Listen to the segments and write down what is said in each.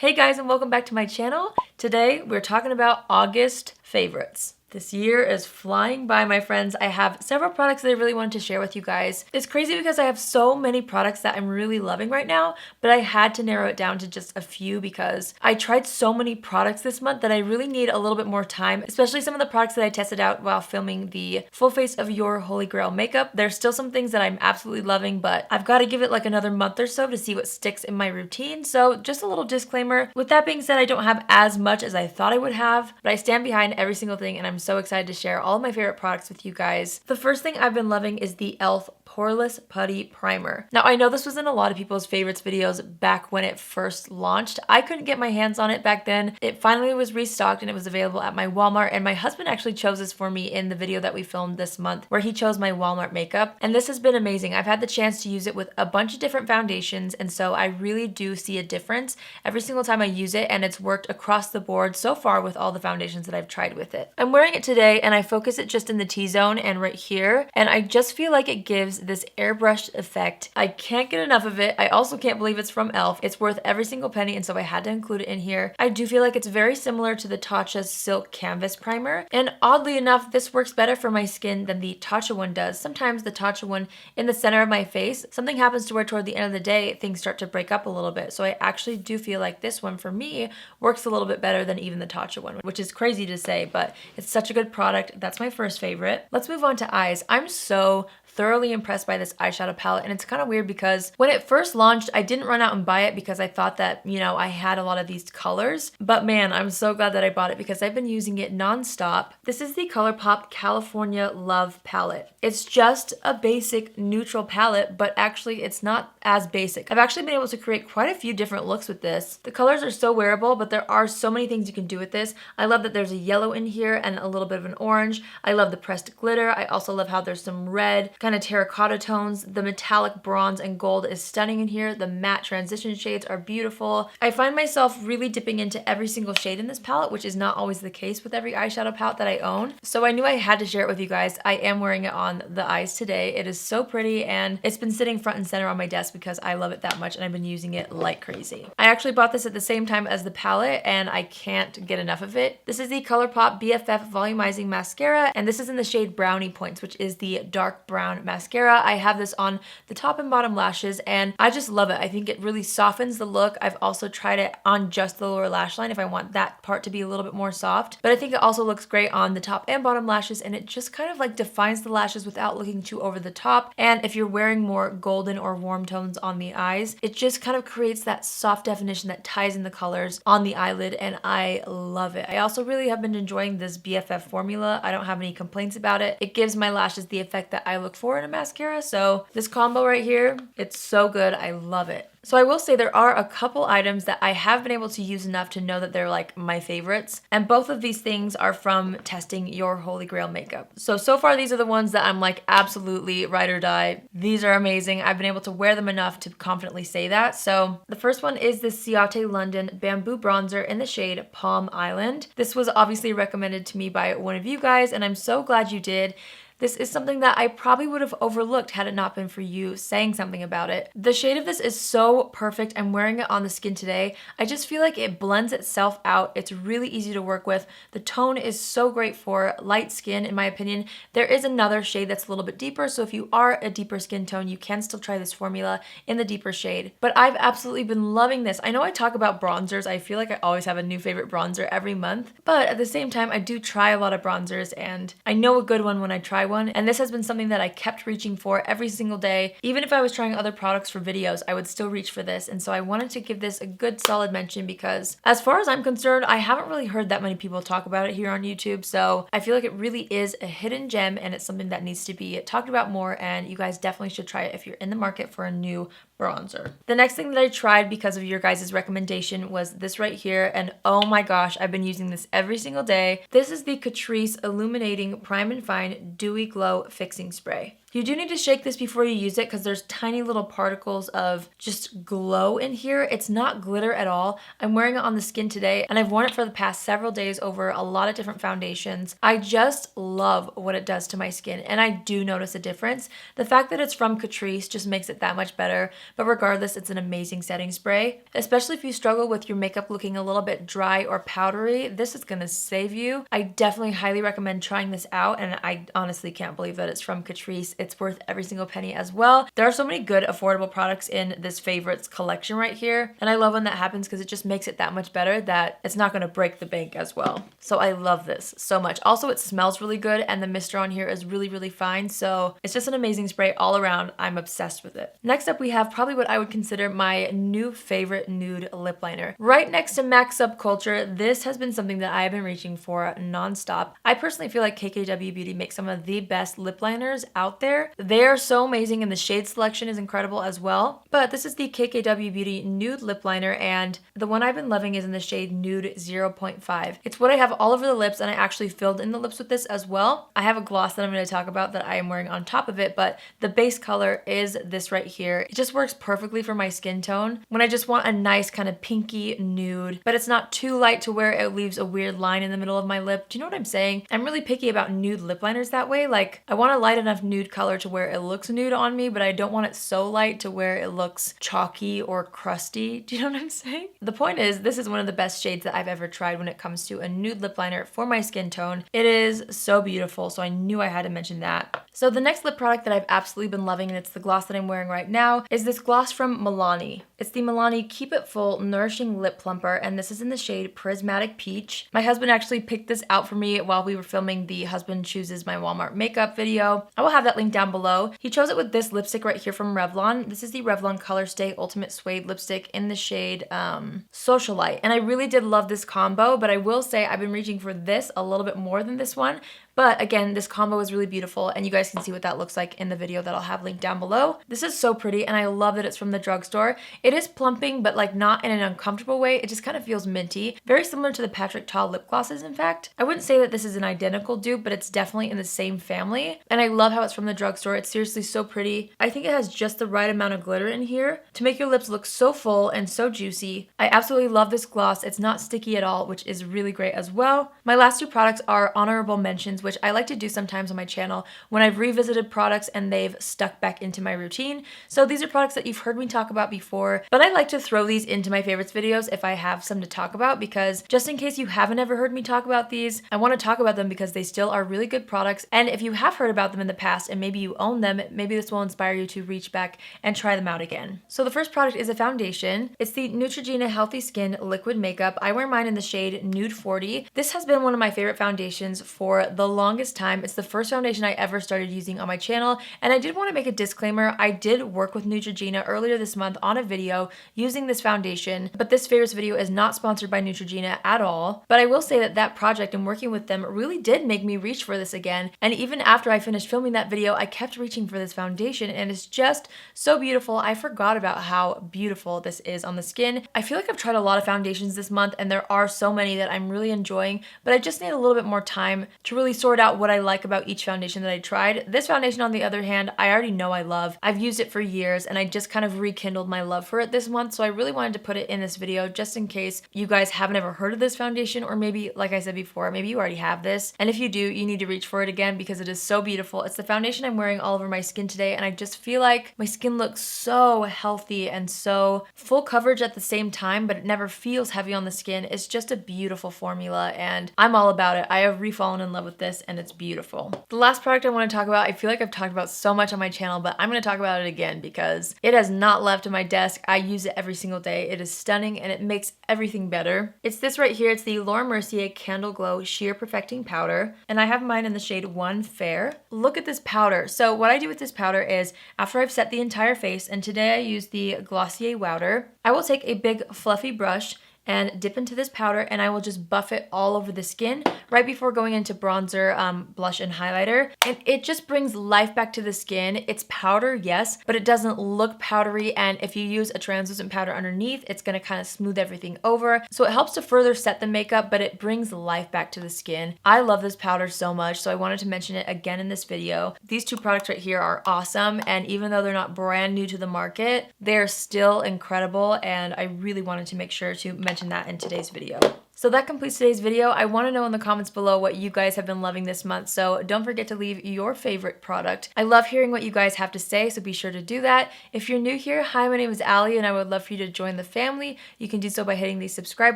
Hey guys, and welcome back to my channel. Today we're talking about August favorites. This year is flying by, my friends. I have several products that I really wanted to share with you guys. It's crazy because I have so many products that I'm really loving right now, but I had to narrow it down to just a few because I tried so many products this month that I really need a little bit more time, especially some of the products that I tested out while filming the full face of your holy grail makeup. There's still some things that I'm absolutely loving, but I've got to give it like another month or so to see what sticks in my routine. So just a little disclaimer. With that being said, I don't have as much as I thought I would have, but I stand behind every single thing and I'm so excited to share all of my favorite products with you guys. The first thing I've been loving is the e.l.f. Poreless Putty Primer. Now, I know this was in a lot of people's favorites videos back when it first launched. I couldn't get my hands on it back then. It finally was restocked and it was available at my Walmart, and my husband actually chose this for me in the video that we filmed this month where he chose my Walmart makeup, and this has been amazing. I've had the chance to use it with a bunch of different foundations, and so I really do see a difference every single time I use it, and it's worked across the board so far with all the foundations that I've tried with it. I'm wearing it today and I focus it just in the T-zone and right here, and I just feel like it gives this airbrushed effect. I can't get enough of it. I also can't believe it's from e.l.f. It's worth every single penny, and so I had to include it in here. I do feel like it's very similar to the Tatcha Silk Canvas Primer, and oddly enough, this works better for my skin than the Tatcha one does. Sometimes the Tatcha one in the center of my face, something happens to where toward the end of the day, things start to break up a little bit. So I actually do feel like this one for me works a little bit better than even the Tatcha one, which is crazy to say, but it's such a good product. That's my first favorite. Let's move on to eyes. I'm so thoroughly impressed by this eyeshadow palette, and it's kind of weird because when it first launched, I didn't run out and buy it because I thought that, you know, I had a lot of these colors, but man, I'm so glad that I bought it because I've been using it nonstop. This is the ColourPop California Love palette. It's just a basic neutral palette, but actually it's not as basic. I've actually been able to create quite a few different looks with this. The colors are so wearable, but there are so many things you can do with this. I love that there's a yellow in here and a little bit of an orange. I love the pressed glitter. I also love how there's some red, kind of terracotta tones. The metallic bronze and gold is stunning in here. The matte transition shades are beautiful. I find myself really dipping into every single shade in this palette, which is not always the case with every eyeshadow palette that I own. So I knew I had to share it with you guys. I am wearing it on the eyes today. It is so pretty, and it's been sitting front and center on my desk because I love it that much and I've been using it like crazy. I actually bought this at the same time as the palette and I can't get enough of it. This is the ColourPop BFF Volumizing Mascara, and this is in the shade Brownie Points, which is the dark brown mascara. I have this on the top and bottom lashes and I just love it. I think it really softens the look. I've also tried it on just the lower lash line if I want that part to be a little bit more soft, but I think it also looks great on the top and bottom lashes, and it just kind of like defines the lashes without looking too over the top. And if you're wearing more golden or warm tones on the eyes, it just kind of creates that soft definition that ties in the colors on the eyelid, and I love it. I also really have been enjoying this BFF formula. I don't have any complaints about it. It gives my lashes the effect that I look for in a mascara, so this combo right here, it's so good. I love it. So I will say there are a couple items that I have been able to use enough to know that they're like my favorites, and both of these things are from testing your holy grail makeup. So far these are the ones that I'm like absolutely ride or die. These are amazing. I've been able to wear them enough to confidently say that. So the first one is this Ciate London Bamboo Bronzer in the shade Palm Island. This was obviously recommended to me by one of you guys, and I'm so glad you did. This is something that I probably would have overlooked had it not been for you saying something about it. The shade of this is so perfect. I'm wearing it on the skin today. I just feel like it blends itself out. It's really easy to work with. The tone is so great for light skin, in my opinion. There is another shade that's a little bit deeper, so if you are a deeper skin tone, you can still try this formula in the deeper shade. But I've absolutely been loving this. I know I talk about bronzers. I feel like I always have a new favorite bronzer every month, but at the same time, I do try a lot of bronzers, and I know a good one when I try one, and this has been something that I kept reaching for every single day. Even if I was trying other products for videos, I would still reach for this, and so I wanted to give this a good solid mention because as far as I'm concerned, I haven't really heard that many people talk about it here on YouTube, so I feel like it really is a hidden gem and it's something that needs to be talked about more, and you guys definitely should try it if you're in the market for a new bronzer. The next thing that I tried because of your guys' recommendation was this right here, and oh my gosh, I've been using this every single day. This is the Catrice Illuminating Prime and Fine Dewy Glow Fixing Spray. You do need to shake this before you use it because there's tiny little particles of just glow in here. It's not glitter at all. I'm wearing it on the skin today and I've worn it for the past several days over a lot of different foundations. I just love what it does to my skin and I do notice a difference. The fact that it's from Catrice just makes it that much better, but regardless, it's an amazing setting spray. Especially if you struggle with your makeup looking a little bit dry or powdery, this is gonna save you. I definitely highly recommend trying this out and I honestly can't believe that it's from Catrice. It's worth every single penny as well. There are so many good affordable products in this favorites collection right here and I love when that happens because it just makes it that much better that it's not gonna break the bank as well. So I love this so much. Also, it smells really good and the mister on here is really, really fine. So it's just an amazing spray all around. I'm obsessed with it. Next up, we have probably what I would consider my new favorite nude lip liner. Right next to MAC Subculture, this has been something that I have been reaching for nonstop. I personally feel like KKW Beauty makes some of the best lip liners out there. They are so amazing and the shade selection is incredible as well. But this is the KKW Beauty Nude Lip Liner and the one I've been loving is in the shade Nude 0.5. It's what I have all over the lips and I actually filled in the lips with this as well. I have a gloss that I'm going to talk about that I am wearing on top of it, but the base color is this right here. It just works perfectly for my skin tone when I just want a nice kind of pinky nude, but it's not too light to where it leaves a weird line in the middle of my lip. Do you know what I'm saying? I'm really picky about nude lip liners that way. Like I want a light enough nude color to where it looks nude on me, but I don't want it so light to where it looks chalky or crusty. Do you know what I'm saying? The point is, this is one of the best shades that I've ever tried when it comes to a nude lip liner for my skin tone. It is so beautiful, so I knew I had to mention that. So the next lip product that I've absolutely been loving, and it's the gloss that I'm wearing right now, is this gloss from Milani. It's the Milani Keep It Full Nourishing Lip Plumper, and this is in the shade Prismatic Peach. My husband actually picked this out for me while we were filming the Husband Chooses My Walmart Makeup video. I will have that link down below. He chose it with this lipstick right here from Revlon. This is the Revlon Color Stay Ultimate Suede Lipstick in the shade Socialite, and I really did love this combo, but I will say I've been reaching for this a little bit more than this one. But again, this combo is really beautiful and you guys can see what that looks like in the video that I'll have linked down below. This is so pretty and I love that it's from the drugstore. It is plumping, but like not in an uncomfortable way. It just kind of feels minty. Very similar to the Patrick Ta lip glosses, in fact. I wouldn't say that this is an identical dupe, but it's definitely in the same family. And I love how it's from the drugstore. It's seriously so pretty. I think it has just the right amount of glitter in here to make your lips look so full and so juicy. I absolutely love this gloss. It's not sticky at all, which is really great as well. My last two products are honorable mentions, which I like to do sometimes on my channel when I've revisited products and they've stuck back into my routine. So these are products that you've heard me talk about before, but I like to throw these into my favorites videos if I have some to talk about, because just in case you haven't ever heard me talk about these, I want to talk about them because they still are really good products. And if you have heard about them in the past and maybe you own them, maybe this will inspire you to reach back and try them out again. So the first product is a foundation. It's the Neutrogena Healthy Skin Liquid Makeup. I wear mine in the shade Nude 40. This has been one of my favorite foundations for the longest time. It's the first foundation I ever started using on my channel, and I did want to make a disclaimer. I did work with Neutrogena earlier this month on a video using this foundation, but this favorites video is not sponsored by Neutrogena at all. But I will say that that project and working with them really did make me reach for this again, and even after I finished filming that video, I kept reaching for this foundation, and it's just so beautiful. I forgot about how beautiful this is on the skin. I feel like I've tried a lot of foundations this month, and there are so many that I'm really enjoying, but I just need a little bit more time to really sort out what I like about each foundation that I tried. This foundation, on the other hand, I already know I love. I've used it for years and I just kind of rekindled my love for it this month, so I really wanted to put it in this video just in case you guys haven't ever heard of this foundation, or maybe, like I said before, maybe you already have this, and if you do, you need to reach for it again because it is so beautiful. It's the foundation I'm wearing all over my skin today, and I just feel like my skin looks so healthy and so full coverage at the same time, but it never feels heavy on the skin. It's just a beautiful formula and I'm all about it. I have re-fallen in love with this and it's beautiful. The last product I want to talk about, I feel like I've talked about so much on my channel, but I'm going to talk about it again because it has not left my desk. I use it every single day. It is stunning and it makes everything better. It's this right here. It's the Laura Mercier Candle Glow Sheer Perfecting Powder, and I have mine in the shade 1 Fair. Look at this powder. So what I do with this powder is, after I've set the entire face, and today I use the Glossier Wowder, I will take a big fluffy brush and dip into this powder, and I will just buff it all over the skin right before going into bronzer, blush, and highlighter. And it just brings life back to the skin. It's powder, yes, but it doesn't look powdery, and if you use a translucent powder underneath, it's gonna kind of smooth everything over. So it helps to further set the makeup, but it brings life back to the skin. I love this powder so much, so I wanted to mention it again in this video. These two products right here are awesome, and even though they're not brand new to the market, they're still incredible, and I really wanted to make sure to mention that in today's video. So that completes today's video. I want to know in the comments below what you guys have been loving this month, so don't forget to leave your favorite product. I love hearing what you guys have to say, so be sure to do that. If you're new here, hi, my name is Allie, and I would love for you to join the family. You can do so by hitting the subscribe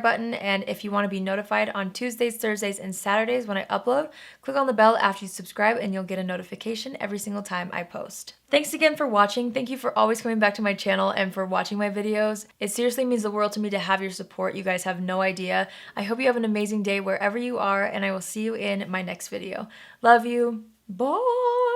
button, and if you want to be notified on Tuesdays, Thursdays, and Saturdays when I upload, click on the bell after you subscribe and you'll get a notification every single time I post. Thanks again for watching. Thank you for always coming back to my channel and for watching my videos. It seriously means the world to me to have your support. You guys have no idea. I hope you have an amazing day wherever you are, and I will see you in my next video. Love you. Bye.